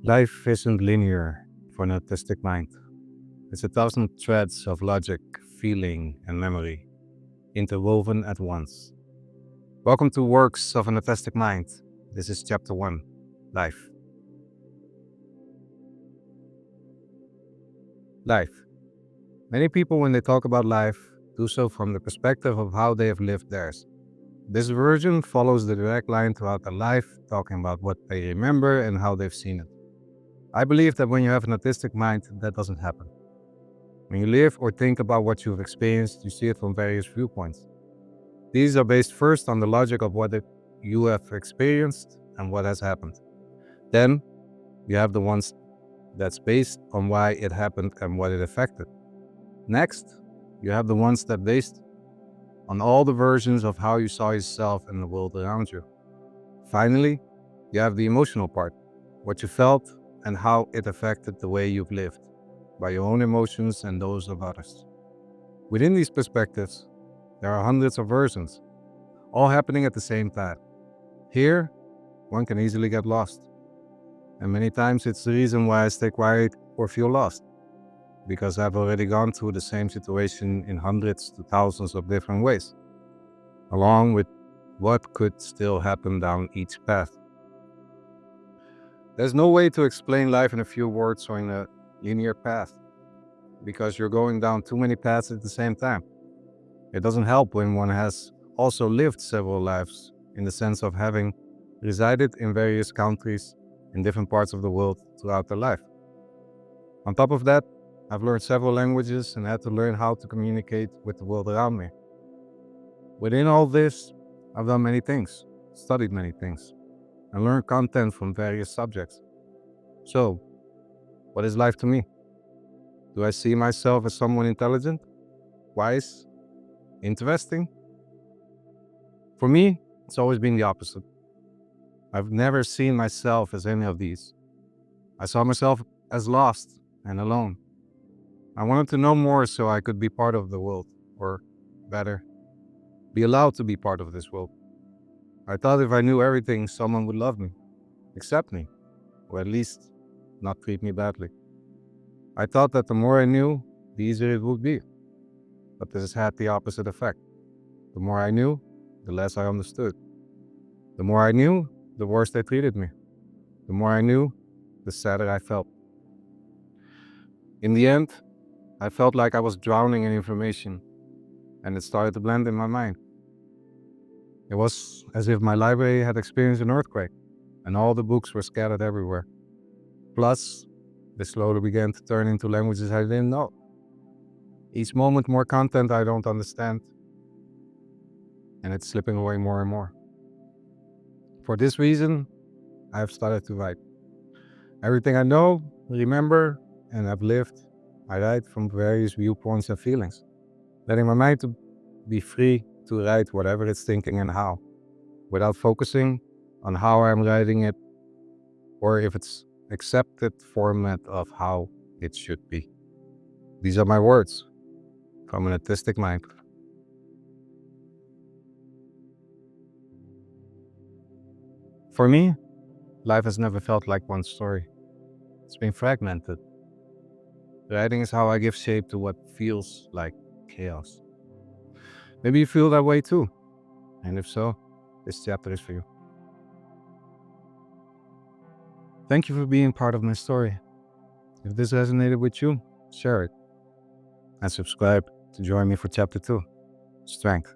Life isn't linear for an autistic mind. It's a thousand threads of logic, feeling, and memory, interwoven at once. Welcome to Works of an Autistic Mind. This is Chapter 1, Life. Life. Many people, when they talk about life, do so from the perspective of how they have lived theirs. This version follows the direct line throughout their life, talking about what they remember and how they've seen it. I believe that when you have an autistic mind, that doesn't happen. When you live or think about what you've experienced, you see it from various viewpoints. These are based first on the logic of what you have experienced and what has happened. Then, you have the ones that's based on why it happened and what it affected. Next, you have the ones that based on all the versions of how you saw yourself and the world around you. Finally, you have the emotional part, what you felt and how it affected the way you've lived, by your own emotions and those of others. Within these perspectives, there are hundreds of versions, all happening at the same time. Here, one can easily get lost. And many times it's the reason why I stay quiet or feel lost, because I've already gone through the same situation in hundreds to thousands of different ways, along with what could still happen down each path. There's no way to explain life in a few words or in a linear path, because you're going down too many paths at the same time. It doesn't help when one has also lived several lives, in the sense of having resided in various countries in different parts of the world throughout their life. On top of that, I've learned several languages and had to learn how to communicate with the world around me. Within all this, I've done many things, studied many things, and learned content from various subjects. So, what is life to me? Do I see myself as someone intelligent, wise, interesting? For me, it's always been the opposite. I've never seen myself as any of these. I saw myself as lost and alone. I wanted to know more so I could be part of the world, or better, be allowed to be part of this world. I thought if I knew everything, someone would love me, accept me, or at least not treat me badly. I thought that the more I knew, the easier it would be. But this has had the opposite effect. The more I knew, the less I understood. The more I knew, the worse they treated me. The more I knew, the sadder I felt. In the end, I felt like I was drowning in information, and it started to blend in my mind. It was as if my library had experienced an earthquake, and all the books were scattered everywhere. Plus, they slowly began to turn into languages I didn't know. Each moment more content I don't understand, and it's slipping away more and more. For this reason, I have started to write. Everything I know, remember, and have lived, I write from various viewpoints and feelings, letting my mind to be free to write whatever it's thinking and how, without focusing on how I'm writing it or if it's accepted format of how it should be. These are my words from an autistic mind. For me, life has never felt like one story. It's been fragmented. Writing is how I give shape to what feels like chaos. Maybe you feel that way too, and if so, this chapter is for you. Thank you for being part of my story. If this resonated with you, share it and subscribe to join me for chapter 2, Strength.